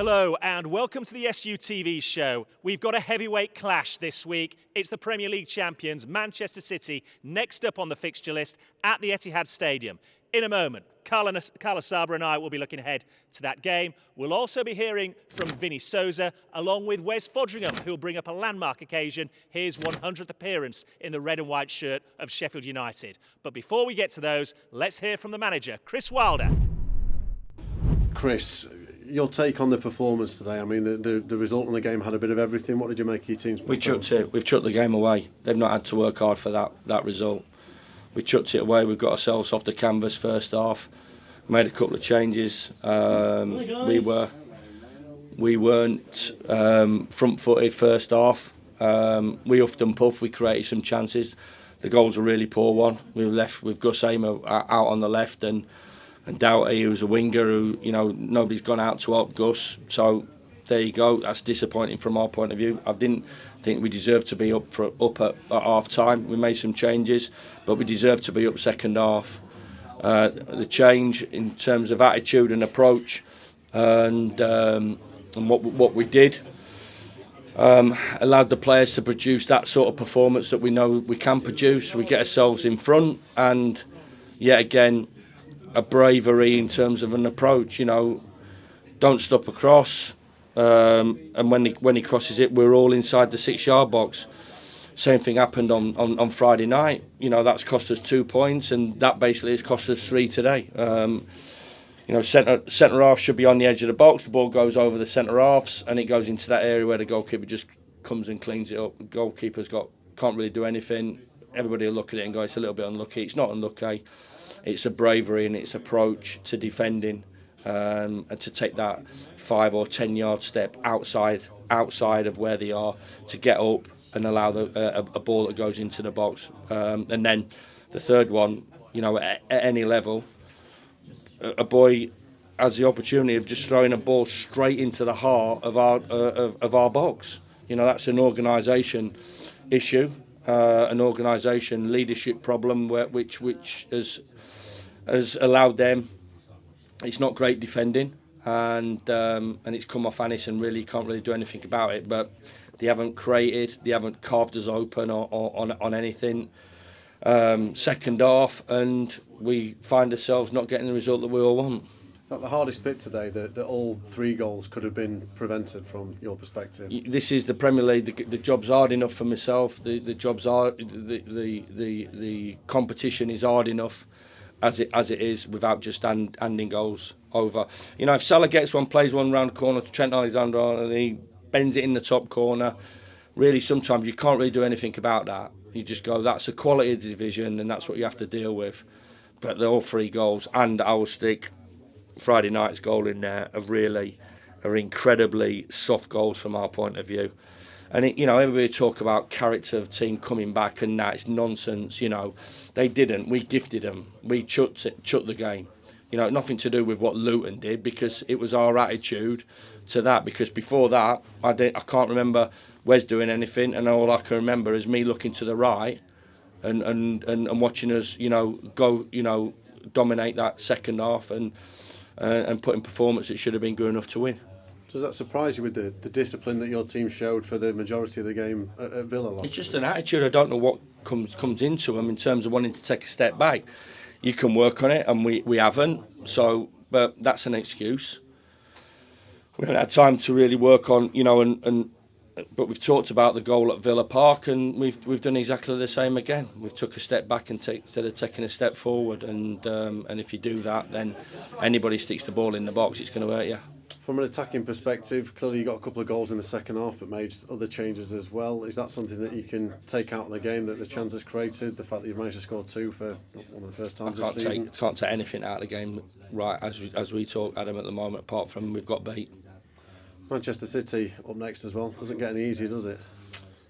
Hello and welcome to the SUTV show. We've got a heavyweight clash this week. It's the Premier League champions, Manchester City, next up on the fixture list at the Etihad Stadium. In a moment, Asaba and I will be looking ahead to that game. We'll also be hearing from Vinnie Souza, along with Wes Foderingham, who'll bring up a landmark occasion, his 100th appearance in the red and white shirt of Sheffield United. But before we get to those, let's hear from the manager, Chris Wilder. Chris, your take on the performance today? I mean, the result in the game had a bit of everything. What did you make of your team's performance? We've chucked the game away. They've not had to work hard for that result. We chucked it away. We've got ourselves off the canvas first half. Made a couple of changes. We weren't front-footed first half. We huffed and puffed. We created some chances. The goal's a really poor one. We were left with Gus Amer out on the left and Doughty, who's a winger, who, you know, nobody's gone out to help Gus. So there you go. That's disappointing from our point of view. I didn't think we deserved to be up at half time. We made some changes, but we deserved to be up second half. The change in terms of attitude and approach, and what we did allowed the players to produce that sort of performance that we know we can produce. We get ourselves in front, and yet again, a bravery in terms of an approach. You know, don't stop across, and when he crosses it, we're all inside the 6-yard box. Same thing happened on Friday night. You know, that's cost us 2 points, and that basically has cost us 3 today. You know, centre half should be on the edge of the box. The ball goes over the centre halves, and it goes into that area where the goalkeeper just comes and cleans it up. The goalkeeper's can't really do anything. Everybody will look at it and go, it's a little bit unlucky. It's not unlucky. It's a bravery and its approach to defending, and to take that 5 or 10 yard step outside of where they are to get up and allow a ball that goes into the box. And then the third one, you know, at any level, a boy has the opportunity of just throwing a ball straight into the heart of our box. You know, that's an organisation issue, an organisation leadership problem which has allowed them. It's not great defending, and it's come off Anis, and really can't really do anything about it. But they haven't created, they haven't carved us open on anything. Second half, and we find ourselves not getting the result that we all want. Is that the hardest bit today? That all 3 goals could have been prevented from your perspective? This is the Premier League. The job's hard enough for myself. The job's hard. The competition is hard enough as it is, without just handing goals over. You know, if Salah gets one, plays one round the corner to Trent Alexander, and he bends it in the top corner, really sometimes you can't really do anything about that. You just go, that's a quality of the division, and that's what you have to deal with. But they're all 3 goals, and our stick Friday night's goal in there are incredibly soft goals from our point of view. And you know, everybody talk about character of team coming back, and that it's nonsense. You know, they didn't. We gifted them. We chucked the game. You know, nothing to do with what Luton did, because it was our attitude to that. Because before that, I can't remember Wes doing anything, and all I can remember is me looking to the right and watching us, you know, go, you know, dominate that second half and put in performance that should have been good enough to win. Does that surprise you with the discipline that your team showed for the majority of the game at Villa last It's just an attitude. I don't know what comes into them in terms of wanting to take a step back. You can work on it, and we haven't. So, but that's an excuse. We haven't had time to really work on, you know, but we've talked about the goal at Villa Park, and we've done exactly the same again. We've took a step back instead of taking a step forward, and if you do that, then anybody sticks the ball in the box, it's going to hurt you. From an attacking perspective, clearly you got a couple of goals in the second half, but made other changes as well. Is that something that you can take out of the game, that the chances created, the fact that you've managed to score 2 for one of the first times this season? I can't take anything out of the game right as we talk, Adam, at the moment, apart from we've got beat. Manchester City up next as well. Doesn't get any easier, does it?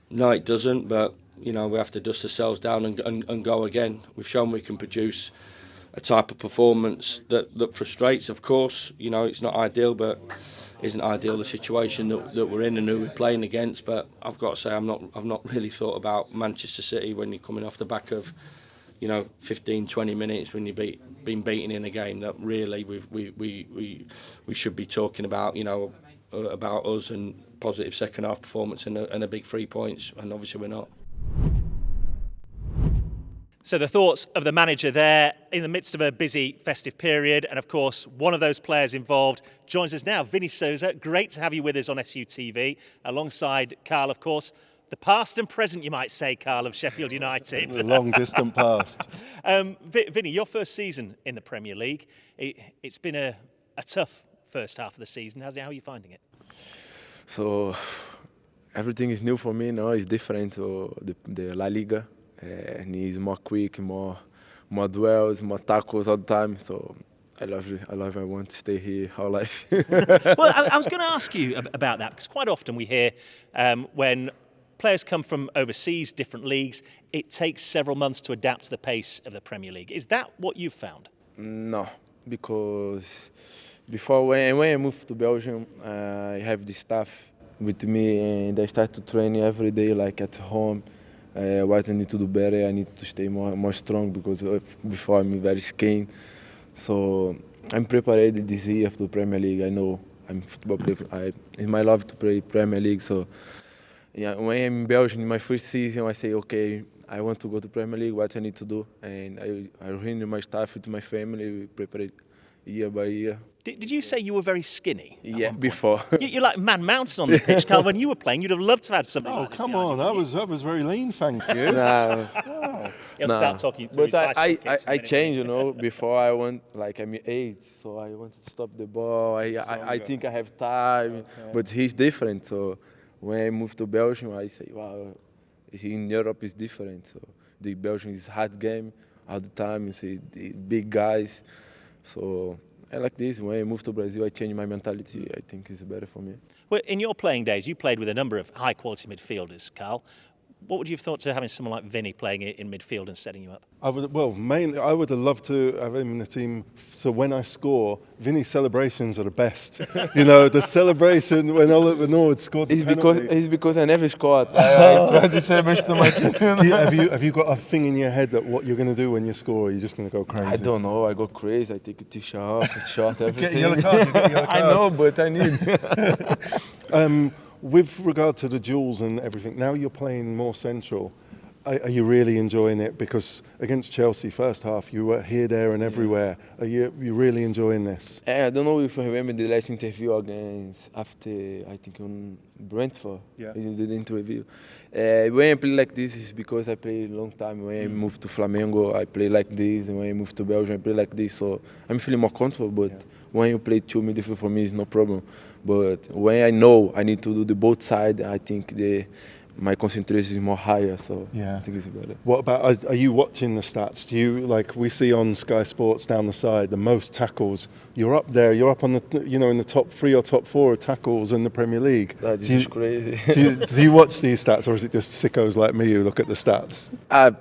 No, it doesn't, but you know, we have to dust ourselves down and go again. We've shown we can produce a type of performance that frustrates, of course. You know, it's not ideal, but isn't ideal the situation that we're in and who we're playing against. But I've got to say, I've not really thought about Manchester City when you're coming off the back of, you know, 15, 20 minutes when you've been beaten in a game that really we should be talking about, you know, about us and positive second half performance and a big 3 points, and obviously we're not. So the thoughts of the manager there in the midst of a busy festive period, and of course one of those players involved joins us now, Vinnie Souza. Great to have you with us on SUTV, alongside Carl, of course. The past and present, you might say, Carl, of Sheffield United. The long distant past. Vinnie, your first season in the Premier League, it's been a tough first half of the season. How are you finding it? So everything is new for me now. It's different to the La Liga. And he's more quick, more duels, more tackles all the time. So I love it. I want to stay here all life. Well, I was going to ask you about that, because quite often we hear when players come from overseas, different leagues, it takes several months to adapt to the pace of the Premier League. Is that what you've found? No, because before when I moved to Belgium, I have the staff with me, and I start to train every day, like at home. What I need to do better, I need to stay more strong, because before I'm very skinny. So I'm prepared this year for the Premier League. I know I'm football player. It's my love to play Premier League. So yeah, when I'm in Belgium, in my first season, I say, okay, I want to go to Premier League. What I need to do, and I renew my staff with my family. We prepare it year by year. Did you say you were very skinny? Yeah, before. You're like Man Mountain on the pitch, Carl. When you were playing, you'd have loved to have had something Oh, like this come behind on, you. that was very lean, thank you. Nah. He'll start talking through his But bicycle kicks in a I minute. changed, you know. Before I went, like I'm 8, so I wanted to stop the ball. I think I have time, but he's different. So when I moved to Belgium, I say, wow, in Europe it's different. So the Belgium is hard game all the time. You see the big guys. So I like this. When I moved to Brazil, I changed my mentality. I think it's better for me. Well, in your playing days, you played with a number of high-quality midfielders, Carl. What would you have thought to having someone like Vinny playing in midfield and setting you up? Mainly I would have loved to have him in the team. So when I score, Vinny's celebrations are the best. You know, the celebration when Norwood scored the penalty. It's because I never scored. I try to celebrate too much. Have you got a thing in your head that what you're going to do when you score? Or you're just going to go crazy? I don't know. I go crazy. I take a t-shirt off, shot, everything. Get a yellow card. You get a yellow card. I know, but I need. With regard to the duels and everything, now you're playing more central. Are you really enjoying it? Because against Chelsea, first half, you were here, there, and everywhere. Are you really enjoying this? I don't know if you remember the last interview after I think on Brentford. Yeah. In the interview. When I play like this, is because I play a long time. When I moved to Flamengo, I play like this. And when I moved to Belgium, I play like this. So I'm feeling more comfortable. But when you play two midfield, for me, it's no problem. But when I know I need to do the both sides, I think my concentration is more higher, so I think it's better. What about, are you watching the stats? Do you, like we see on Sky Sports down the side, the most tackles, you're up there, you're up on the, you know, in the top 3 or top 4 of tackles in the Premier League. That is crazy. do you watch these stats, or is it just sickos like me who look at the stats?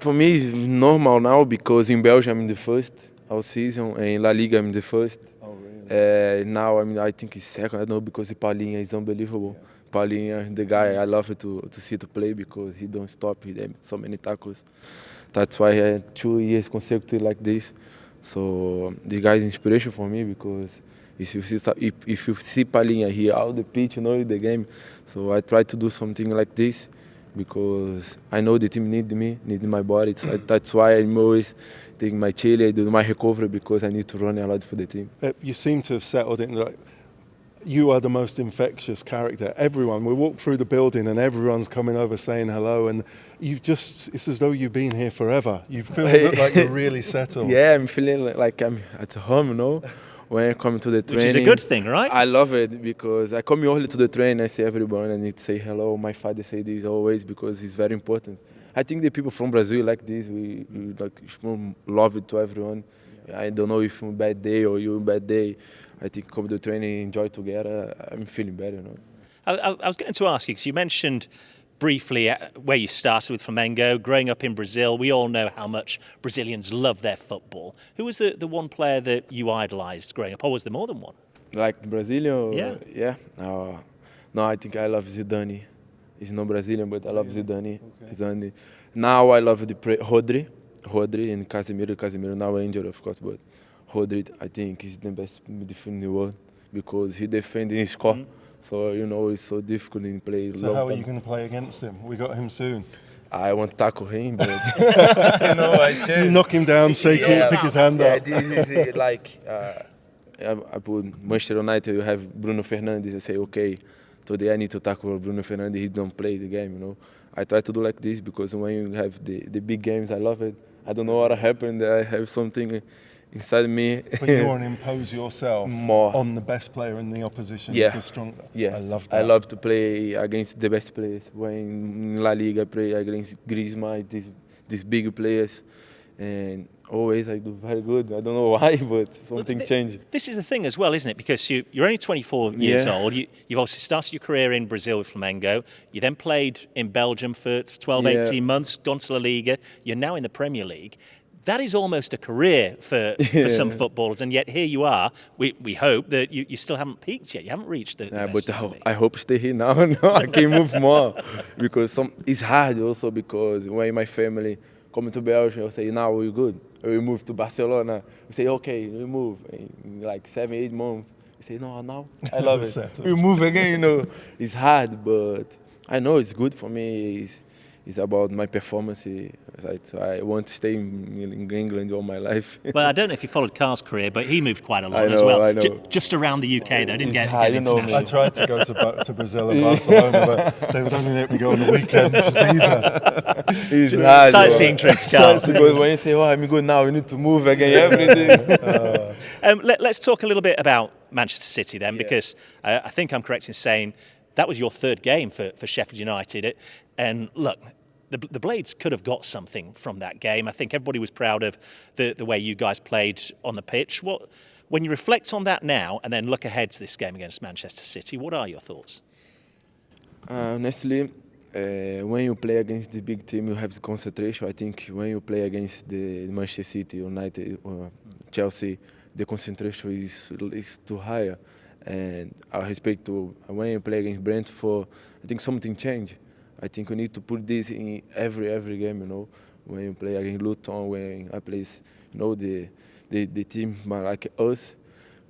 For me, it's normal now, because in Belgium I'm in the first all season, and in La Liga I'm in the first. Oh, really? Now I think it's second, I don't know, because Paulinho is unbelievable. Paulinho, the guy, I love it to see to play, because he don't stop. He has so many tackles. That's why I had 2 years consecutive like this. So the guy is inspiration for me, because if you see Paulinho here out the pitch, you know the game. So I try to do something like this, because I know the team need me, need my body. That's why I'm always taking my chili, do my recovery, because I need to run a lot for the team. You seem to have settled in. Like, you are the most infectious character. Everyone, we walk through the building and everyone's coming over saying hello, and it's as though you've been here forever. You feel like you're really settled. Yeah, I'm feeling like I'm at home, you know, when I come to the training. Which is a good thing, right? I love it, because I come early to the train, I say everyone, I need to say hello. My father say this always, because it's very important. I think the people from Brazil like this, we like love it to everyone. I don't know if you're a bad day or you're a bad day. I think come to the training, enjoy together. I'm feeling better, you know. I was going to ask you, because you mentioned briefly where you started with Flamengo, growing up in Brazil. We all know how much Brazilians love their football. Who was the one player that you idolised growing up, or was there more than one? Like Brazilian? Yeah. No, I think I love Zidane. He's not Brazilian, but I love Zidane. Okay. Zidane. Now I love the Rodri and Casemiro. Casemiro now injured, of course, but Rodri, I think, is the best midfielder in the world, because he defends and score. So you know it's so difficult in play. So how are you going to play against him? We got him soon. I want to tackle him, but you know I change. You knock him down, shake it, pick his hand up. This is like I put Manchester United. You have Bruno Fernandes. I say okay, today I need to tackle Bruno Fernandes. He don't play the game, you know. I try to do like this because when you have the big games, I love it. I don't know what happened. I have something inside me. But you want to impose yourself More on the best player in the opposition. Yeah. The stronger. Yeah, I love that. I love to play against the best players. When in La Liga I play against Griezmann, these big players, and always I do very good. I don't know why, but something changed. This is the thing as well, isn't it? Because you're only 24 years old. You've obviously started your career in Brazil with Flamengo. You then played in Belgium for 12, 18 months, gone to La Liga. You're now in the Premier League. That is almost a career for some footballers, and yet here you are. We hope that you still haven't peaked yet. You haven't reached the best But you can be. I hope stay here now. No, I can move more because it's hard also because when my family come to Belgium, I say now we're good. We move to Barcelona. We say okay, we move in like 7-8 months. We say no, now I love it. We move again. You know, it's hard, but I know it's good for me. It's about my performance. I want to stay in England all my life. Well, I don't know if you followed Carl's career, but he moved quite a lot I know, as well. I know. Just around the UK, though. Didn't get hard, you know international. I tried to go to Brazil and Barcelona, but they would only let me go on the weekends visa. It's hard. Sightseeing trips, Carl. Because when you say, "Oh, I'm good now," you need to move again every day. Let's talk a little bit about Manchester City then, because I think I'm correct in saying that was your third game for Sheffield United. And look, the Blades could have got something from that game. I think everybody was proud of the way you guys played on the pitch. When you reflect on that now and then look ahead to this game against Manchester City, what are your thoughts? Honestly, when you play against the big team, you have concentration. I think when you play against the Manchester City, United, or Chelsea, the concentration is too high. And I respect to when you play against Brentford, I think something changed. I think we need to put this in every game, you know. When you play against Luton, when I play, you know, the team like us,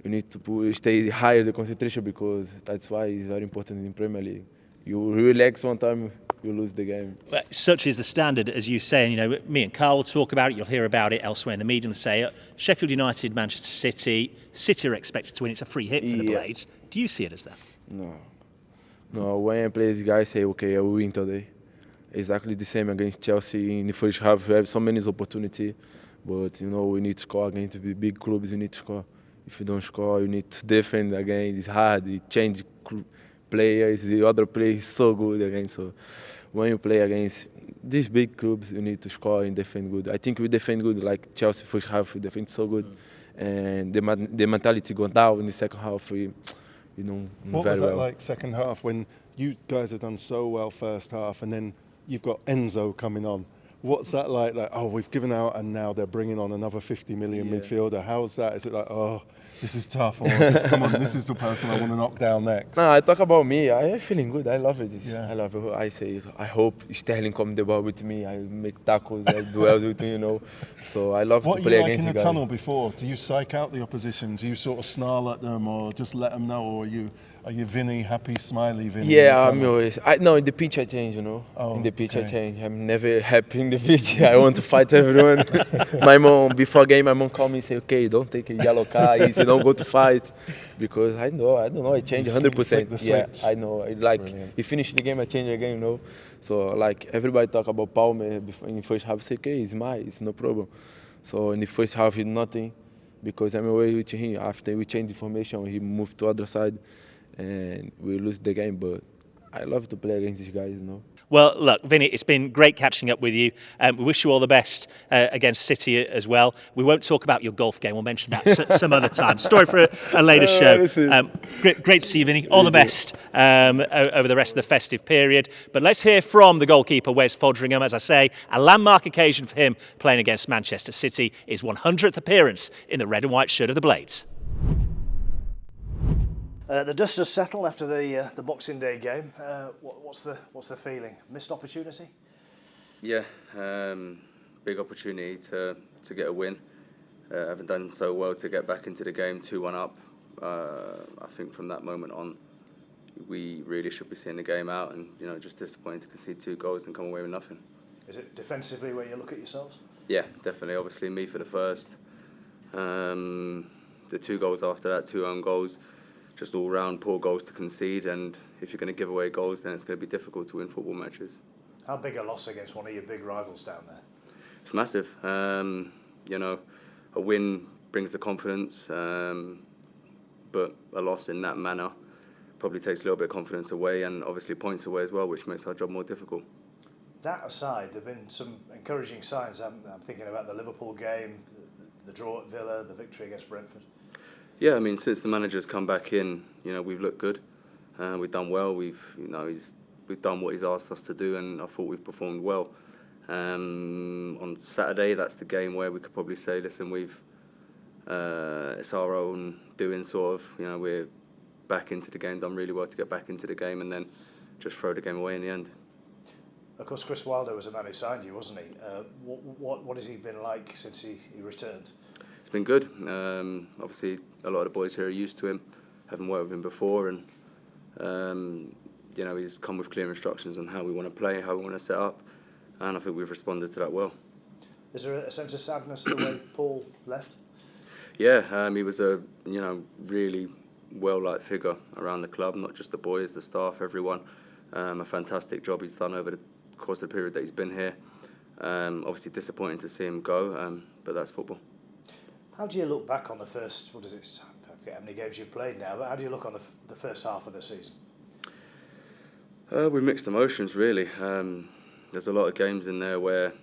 you need to stay higher the concentration because that's why it's very important in Premier League. You relax one time, you lose the game. Well, such is the standard, as you say. And, you know, me and Carl will talk about it. You'll hear about it elsewhere in the media and say Sheffield United, Manchester City. City are expected to win. It's a free hit for the Blades. Do you see it as that? No, when I play, these guys say, okay, I will win today. Exactly the same against Chelsea. In the first half, we have so many opportunities, but, you know, we need to score against the big clubs. You need to score. If you don't score, you need to defend again. It's hard. You change players. The other player is so good again. So when you play against these big clubs, you need to score and defend good. I think we defend good, like Chelsea first half, we defend so good. And the mentality gone down in the second half. What was that like second half when you guys have done so well first half and then you've got Enzo coming on? What's that like? Like, oh, we've given out and now they're bringing on another 50 million midfielder. How's that? Is it like, oh, this is tough, or just come on, this is the person I want to knock down next? No, I talk about me. I am feeling good. I love it. Yeah. I love it. I say, I hope Sterling come the ball with me. I make tackles, I duels with me, you know. So I love to play against you guys. What are you like in the tunnel before? Do you psych out the opposition? Do you sort of snarl at them or just let them know? Or are you Vinny, happy, smiley Vinny? Yeah, I'm always. No, in the pitch I change, you know. Oh, in the pitch okay. I change. I'm never happy in the pitch. I want to fight everyone. My mom, before game, my mom called me and say, okay, don't take a yellow card, easy, don't go to fight. Because I don't know, I change 100%. Yeah, I know. You finish the game, I change again, you know. So, like, everybody talk about Palmer before, in the first half, say, okay, it's no problem. So, in the first half, it's nothing. Because I'm away with him. After we change the formation, he moved to the other side. And we lose the game, but I love to play against these guys, you know. Well, look, Vinny, it's been great catching up with you. We wish you all the best against City as well. We won't talk about your golf game. We'll mention that some other time. Story for a later show. Great to see you, Vinny. All the best over the rest of the festive period. But let's hear from the goalkeeper, Wes Foderingham. As I say, a landmark occasion for him playing against Manchester City, his 100th appearance in the red and white shirt of the Blades. The dust has settled after the Boxing Day game. What's the feeling? Missed opportunity? Yeah, big opportunity to get a win. Haven't done so well to get back into the game 2-1 up. I think from that moment on, we really should be seeing the game out, and just disappointed to concede 2 goals and come away with nothing. Is it defensively where you look at yourselves? Yeah, definitely. Obviously, me for the first. The 2 goals after that, 2 own goals, just all round poor goals to concede. And if you're going to give away goals, then it's going to be difficult to win football matches. How big a loss against one of your big rivals down there? It's massive. A win brings the confidence, but a loss in that manner probably takes a little bit of confidence away, and obviously points away as well, which makes our job more difficult. That aside, there have been some encouraging signs. I'm thinking about the Liverpool game, the draw at Villa, the victory against Brentford. Yeah, I mean, since the manager's come back in, we've looked good. We've done well. We've done what he's asked us to do, and I thought we've performed well. On Saturday, that's the game where we could probably say, listen, it's our own doing, sort of. We're back into the game, done really well to get back into the game, and then just throw the game away in the end. Of course, Chris Wilder was the man who signed you, wasn't he? What has he been like since he returned? It's been good. Obviously, a lot of the boys here are used to him, haven't worked with him before, and he's come with clear instructions on how we want to play, how we want to set up, and I think we've responded to that well. Is there a sense of sadness the way Paul left? Yeah, he was a really well-liked figure around the club, not just the boys, the staff, everyone. A fantastic job he's done over the course of the period that he's been here. Obviously disappointing to see him go, but that's football. How do you look back on the first, I forget how many games you've played now, but how do you look on the first half of the season? With mixed emotions, really. There's a lot of games in there where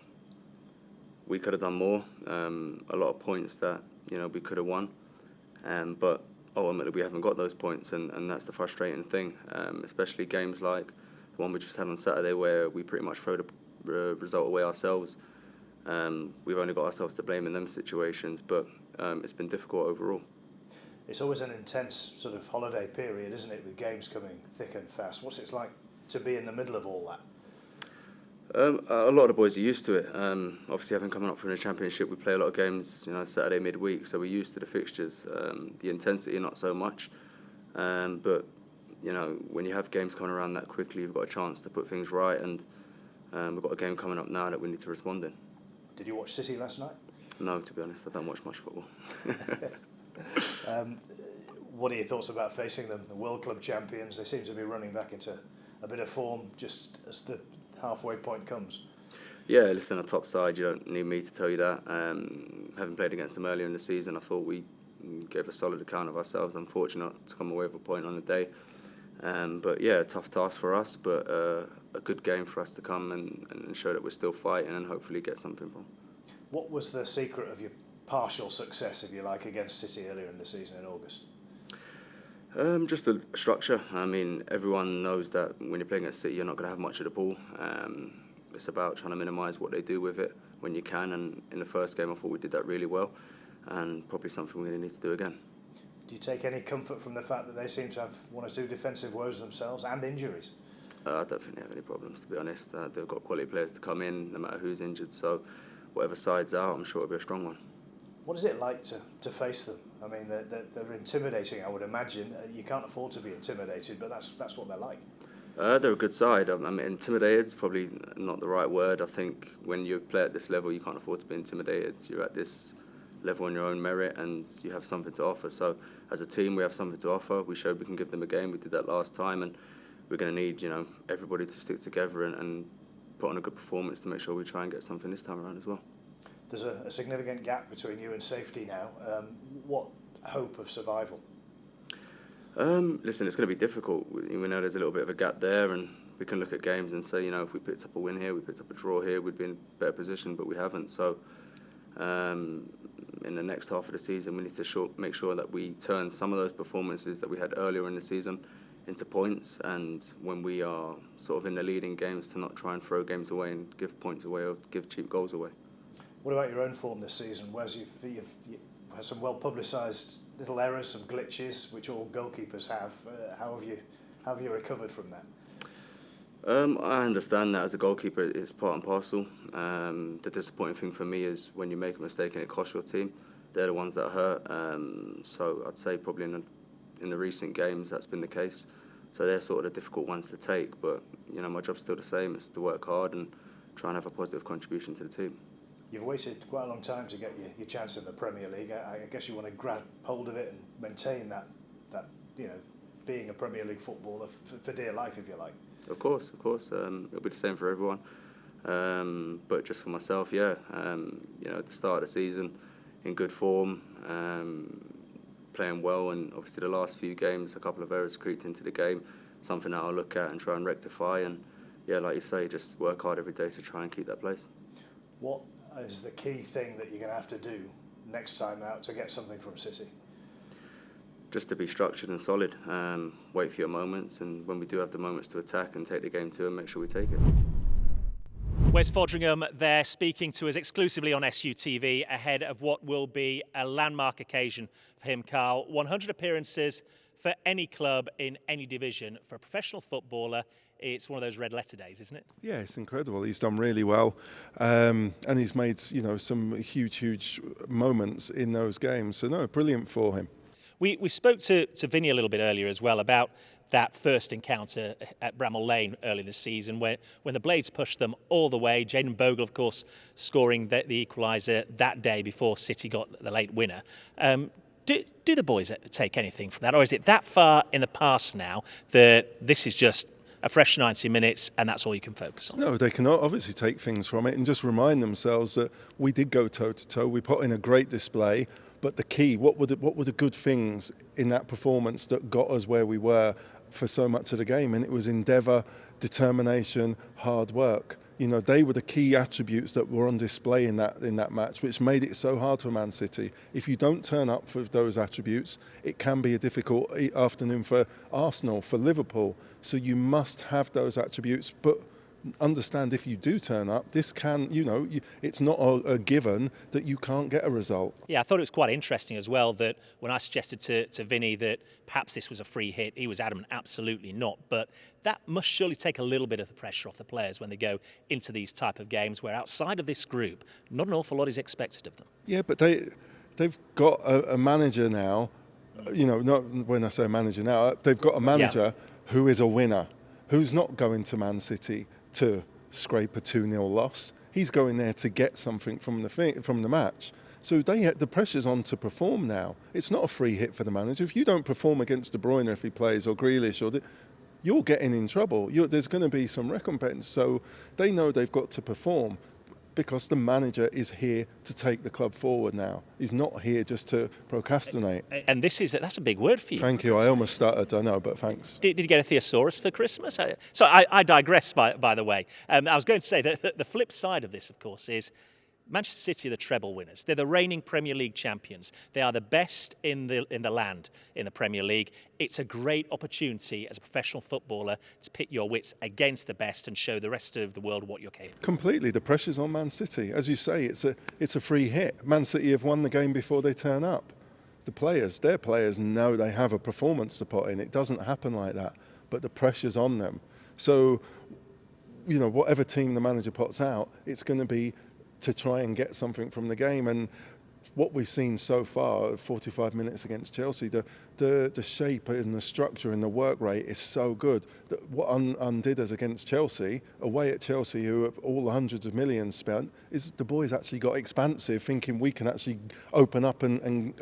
we could have done more, a lot of points that we could have won, but ultimately we haven't got those points, and that's the frustrating thing, especially games like the one we just had on Saturday where we pretty much throw the result away ourselves. We've only got ourselves to blame in them situations, but it's been difficult overall. It's always an intense sort of holiday period, isn't it, with games coming thick and fast. What's it like to be in the middle of all that? A lot of the boys are used to it. Obviously, having come up from the Championship, we play a lot of games, Saturday midweek, so we're used to the fixtures. The intensity, not so much. But when you have games coming around that quickly, you've got a chance to put things right, and we've got a game coming up now that we need to respond in. Did you watch City last night? No, to be honest, I don't watch much football. What are your thoughts about facing them, the World Club champions? They seem to be running back into a bit of form just as the halfway point comes. Yeah, listen, a top side, you don't need me to tell you that. Having played against them earlier in the season, I thought we gave a solid account of ourselves. Unfortunate to come away with a point on the day. But yeah, a tough task for us, but a good game for us to come and show that we're still fighting and hopefully get something from. What was the secret of your partial success, if you like, against City earlier in the season in August? Just the structure. I mean, everyone knows that when you're playing against City, you're not going to have much of the ball. It's about trying to minimise what they do with it when you can. And in the first game, I thought we did that really well, and probably something we're going to need to do again. Do you take any comfort from the fact that they seem to have 1 or 2 defensive woes themselves and injuries? I don't think they have any problems, to be honest. They've got quality players to come in, no matter who's injured. So whatever side's out, I'm sure it'll be a strong one. What is it like to face them? I mean, they're intimidating, I would imagine. You can't afford to be intimidated, but that's what they're like. They're a good side. I mean, intimidated is probably not the right word. I think when you play at this level, you can't afford to be intimidated. You're at this level on your own merit, and you have something to offer. So as a team, we have something to offer. We showed we can give them a game. We did that last time, and we're going to need everybody to stick together and put on a good performance to make sure we try and get something this time around as well. There's a significant gap between you and safety now. What hope of survival? Listen, it's going to be difficult. We know there's a little bit of a gap there, and we can look at games and say, if we picked up a win here, we picked up a draw here, we'd be in a better position, but we haven't. So in the next half of the season, we need to make sure that we turn some of those performances that we had earlier in the season into points, and when we are sort of in the leading games, to not try and throw games away and give points away or give cheap goals away. What about your own form this season? Wes, you've had some well-publicised little errors, some glitches, which all goalkeepers have. How have you recovered from that? I understand that as a goalkeeper, it's part and parcel. The disappointing thing for me is when you make a mistake and it costs your team. They're the ones that hurt. So I'd say probably in the recent games that's been the case. So they're sort of the difficult ones to take. But, you know, my job's still the same. It's to work hard and try and have a positive contribution to the team. You've waited quite a long time to get your chance in the Premier League. I guess you want to grab hold of it and maintain that you know, being a Premier League footballer for dear life, if you like. Of course. It'll be the same for everyone. But just for myself, you know, at the start of the season, in good form, playing well, and obviously the last few games, a couple of errors creeped into the game, something that I'll look at and try and rectify. And yeah, like you say, just work hard every day to try and keep that place. What is the key thing that you're going to have to do next time out to get something from City? Just to be structured and solid, wait for your moments, and when we do have the moments to attack and take the game to them, make sure we take it. Wes Foderingham there speaking to us exclusively on SUTV ahead of what will be a landmark occasion for him, Carl. 100 appearances for any club in any division. For a professional footballer, it's one of those red letter days, isn't it? Yeah, it's incredible. He's done really well, and he's made, you know, some huge moments in those games. So no, brilliant for him. We spoke to Vini a little bit earlier as well about that first encounter at Bramall Lane early this season when the Blades pushed them all the way. Jayden Bogle, of course, scoring the equaliser that day before City got the late winner. Do the boys take anything from that, or is it that far in the past now that this is just a fresh 90 minutes and that's all you can focus on? No, they can obviously take things from it and just remind themselves that we did go toe-to-toe. We put in a great display. But the key, what were the good things in that performance that got us where we were for so much of the game? And it was endeavour, determination, hard work. You know, they were the key attributes that were on display in that match, which made it so hard for Man City. If you don't turn up for those attributes, it can be a difficult afternoon for Arsenal, for Liverpool. So you must have those attributes, but understand if you do turn up, this can, you know, it's not a given that you can't get a result. Yeah, I thought it was quite interesting as well that when I suggested to Vinny that perhaps this was a free hit, he was adamant absolutely not. But that must surely take a little bit of the pressure off the players when they go into these type of games where outside of this group, not an awful lot is expected of them. Yeah, but they've got a manager now, you know, not when I say manager now, they've got a manager who is a winner, who's not going to Man City to scrape a 2-0 loss. He's going there to get something from the match. So the pressure's on to perform now. It's not a free hit for the manager. If you don't perform against De Bruyne if he plays, or Grealish, you're getting in trouble. There's going to be some recompense. So they know they've got to perform because the manager is here to take the club forward now. He's not here just to procrastinate. And that's a big word for you. Thank you. I almost started, I know, but thanks. Did you get a thesaurus for Christmas? So I digress, by the way. I was going to say that the flip side of this, of course, is Manchester City are the treble winners. They're the reigning Premier League champions. They are the best in the land in the Premier League. It's a great opportunity as a professional footballer to pit your wits against the best and show the rest of the world what you're capable of. Completely. The pressure's on Man City. As you say, it's a free hit. Man City have won the game before they turn up. Their players know they have a performance to put in. It doesn't happen like that, but the pressure's on them. So, you know, whatever team the manager puts out, it's going to be to try and get something from the game. And what we've seen so far, 45 minutes against Chelsea, the shape and the structure and the work rate is so good that what undid us against Chelsea, away at Chelsea, who have all the hundreds of millions spent, is the boys actually got expansive, thinking we can actually open up and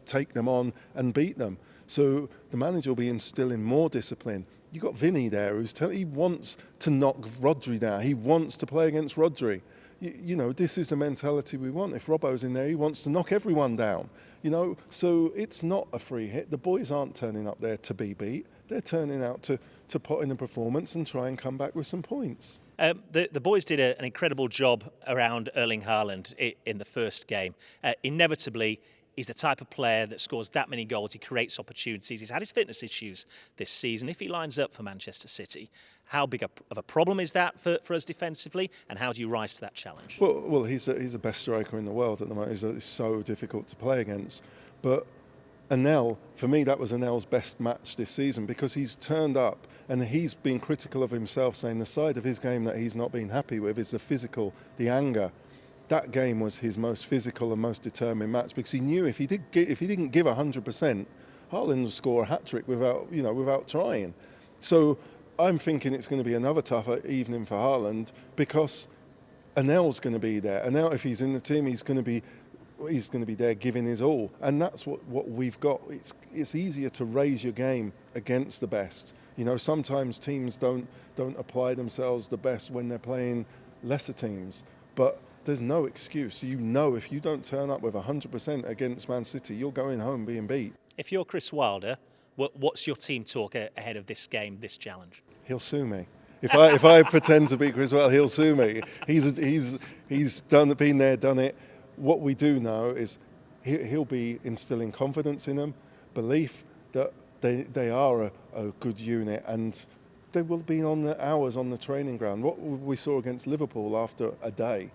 take them on and beat them. So the manager will be instilling more discipline. You've got Vini there he wants to knock Rodri down. He wants to play against Rodri. You know, this is the mentality we want. If Robbo's in there, he wants to knock everyone down. You know, so it's not a free hit. The boys aren't turning up there to be beat. They're turning out to put in a performance and try and come back with some points. The boys did an incredible job around Erling Haaland in the first game. Inevitably, he's the type of player that scores that many goals. He creates opportunities. He's had his fitness issues this season. If he lines up for Manchester City, how big of a problem is that for us defensively, and how do you rise to that challenge? Well, he's the best striker in the world at the moment. He's so difficult to play against. But Anel, for me, that was Anel's best match this season because he's turned up and he's been critical of himself, saying the side of his game that he's not been happy with is the physical, the anger. That game was his most physical and most determined match because he knew if he didn't give 100%, Haaland would score a hat-trick without trying. So I'm thinking it's going to be another tougher evening for Haaland because Anel's going to be there. Anel, if he's in the team, he's going to be there giving his all, and that's what we've got. It's easier to raise your game against the best. You know, sometimes teams don't apply themselves the best when they're playing lesser teams, but there's no excuse. You know, if you don't turn up with 100% against Man City, you're going home being beat. If you're Chris Wilder, what's your team talk ahead of this game, this challenge? He'll sue me. If I pretend to be Chris Wilder, he'll sue me. He's been there, done it. What we do know is he'll be instilling confidence in them, belief that they are a good unit, and they will be on the hours on the training ground. What we saw against Liverpool after a day,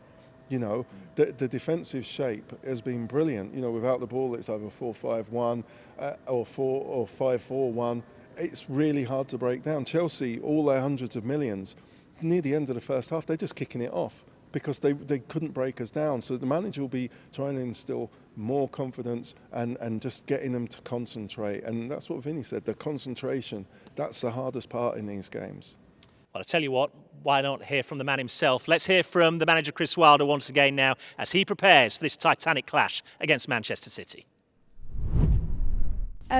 you know, the defensive shape has been brilliant. You know, without the ball, it's over 4-5-1 or 5-4-1. It's really hard to break down. Chelsea, all their hundreds of millions, near the end of the first half, they're just kicking it off because they couldn't break us down. So the manager will be trying to instill more confidence and just getting them to concentrate. And that's what Vinnie said, the concentration, that's the hardest part in these games. Well, I tell you what, why not hear from the man himself? Let's hear from the manager, Chris Wilder, once again now, as he prepares for this titanic clash against Manchester City.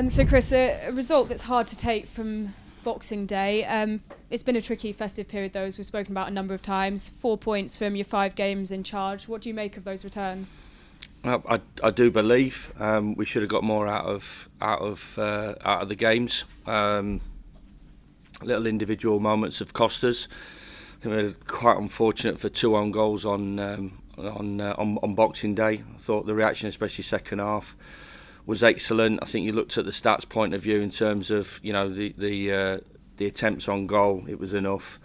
So Chris, a result that's hard to take from Boxing Day. It's been a tricky festive period, though, as we've spoken about a number of times. 4 points from your 5 games in charge. What do you make of those returns? I do believe we should have got more out of the games. Little individual moments have cost us. I think we were quite unfortunate for 2 own goals on Boxing Day. I thought the reaction, especially second half, was excellent. I think you looked at the stats point of view in terms of, you know, the attempts on goal. It was enough.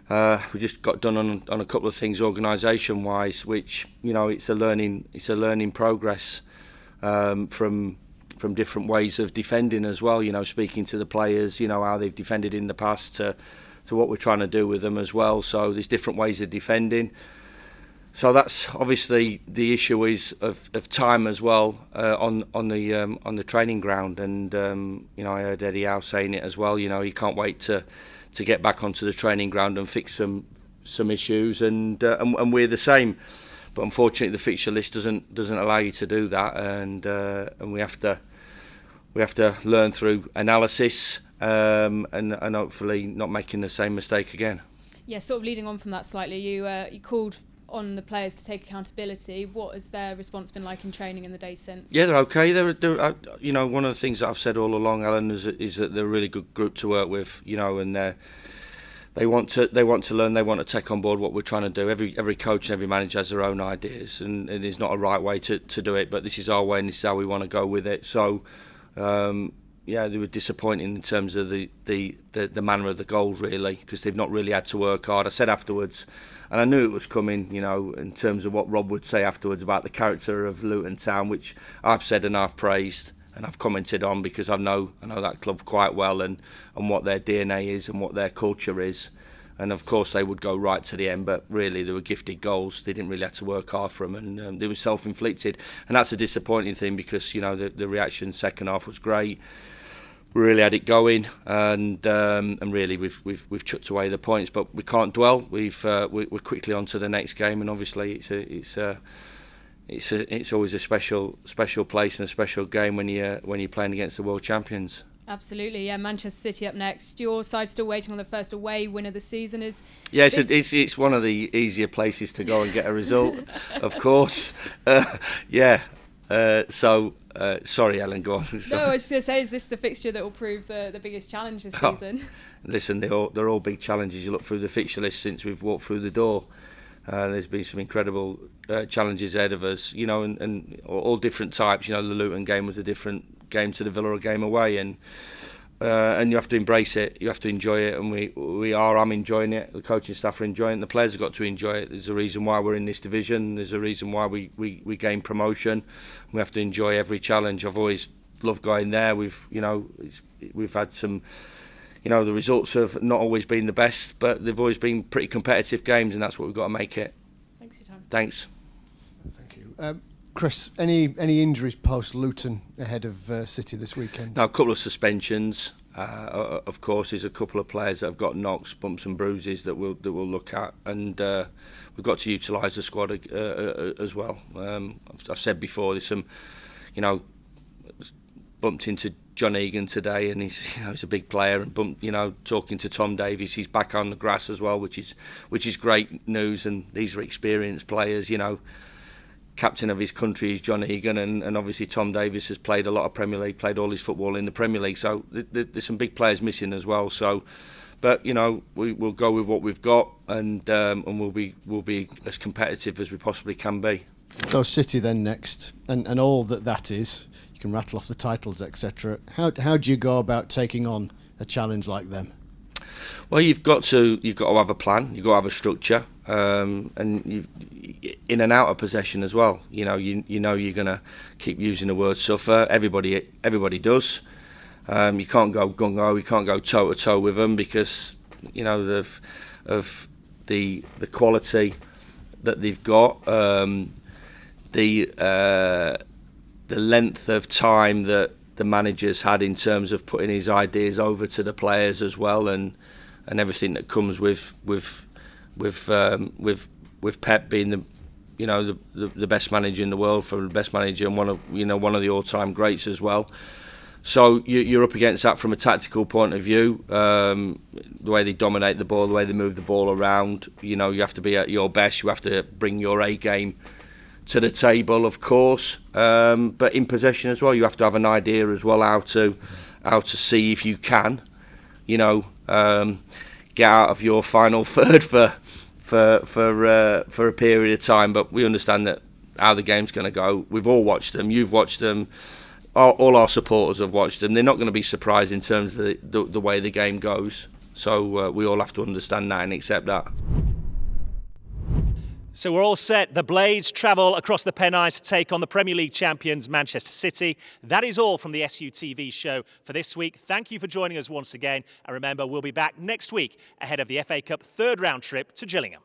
We just got done on a couple of things organisation wise, which, you know, it's a learning progress from different ways of defending as well. You know, speaking to the players, you know, how they've defended in the past to what we're trying to do with them as well. So there's different ways of defending. So that's obviously the issue is of time as well on the training ground, and you know, I heard Eddie Howe saying it as well. You know, he can't wait to get back onto the training ground and fix some issues, and we're the same. But unfortunately, the fixture list doesn't allow you to do that, and we have to learn through analysis and hopefully not making the same mistake again. Yeah, sort of leading on from that slightly, you called on the players to take accountability. What has their response been like in training in the days since? Yeah, they're okay. They're you know, one of the things that I've said all along, Alan, is that they're a really good group to work with. You know, and they want to learn. They want to take on board what we're trying to do. Every coach and every manager has their own ideas, and there's not a right way to do it. But this is our way, and this is how we want to go with it. So. Yeah, they were disappointing in terms of the manner of the goals, really, because they've not really had to work hard. I said afterwards, and I knew it was coming, you know, in terms of what Rob would say afterwards about the character of Luton Town, which I've said and I've praised and I've commented on because I know that club quite well and what their DNA is and what their culture is. And of course they would go right to the end, but really they were gifted goals. They didn't really have to work hard for them, and they were self-inflicted. And that's a disappointing thing because, you know, the reaction second half was great. We really had it going, and really we've chucked away the points, but we can't dwell. We're quickly on to the next game, and obviously it's always a special place and a special game when you're playing against the world champions. Absolutely, yeah. Manchester City up next. Your side still waiting on the first away win of the season. It's one of the easier places to go and get a result, of course. Sorry, Alan, go on. No, I was just going to say, is this the fixture that will prove the biggest challenge this season? Listen, they're all big challenges. You look through the fixture list since we've walked through the door. There's been some incredible challenges ahead of us, you know, and all different types. You know, the Luton game was a different game to the Villa game away, and you have to embrace it. You have to enjoy it, and I'm enjoying it. The coaching staff are enjoying it. The players have got to enjoy it. There's a reason why we're in this division. There's a reason why we gain promotion. We have to enjoy every challenge. I've always loved going there. We've had some. You know, the results have not always been the best, but they've always been pretty competitive games, and that's what we've got to make it. Thanks for your time. Thanks. Thank you. Chris, any injuries post Luton ahead of City this weekend? Now, a couple of suspensions. Of course, there's a couple of players that have got knocks, bumps and bruises that we'll look at, and we've got to utilise the squad as well. I've said before, there's some, bumped into John Egan today, and he's a big player, and talking to Tom Davies, he's back on the grass as well, which is great news. And these are experienced players, Captain of his country is John Egan, and obviously Tom Davies has played a lot of Premier League, played all his football in the Premier League. So there's some big players missing as well. So, but we'll go with what we've got, and we'll be as competitive as we possibly can be. So City then next, and all that is. You can rattle off the titles, etc. How do you go about taking on a challenge like them? Well, you've got to have a plan. You've got to have a structure, and you've in and out of possession as well. You know you're going to keep using the word suffer. Everybody does. You can't go gung ho. You can't go toe to toe with them because of the quality that they've got. The length of time that the manager's had in terms of putting his ideas over to the players as well, and everything that comes with Pep being the best manager in the world, for the best manager and one of the all-time greats as well. So you're up against that from a tactical point of view. The way they dominate the ball, the way they move the ball around. You have to be at your best. You have to bring your A game to the table, of course. But in possession as well, you have to have an idea as well how to see if you can, get out of your final third for a period of time. But we understand that how the game's going to go. We've all watched them. You've watched them. All our supporters have watched them. They're not going to be surprised in terms of the way the game goes. So we all have to understand that and accept that. So we're all set. The Blades travel across the Pennines to take on the Premier League champions Manchester City. That is all from the SUTV show for this week. Thank you for joining us once again. And remember, we'll be back next week ahead of the FA Cup third round trip to Gillingham.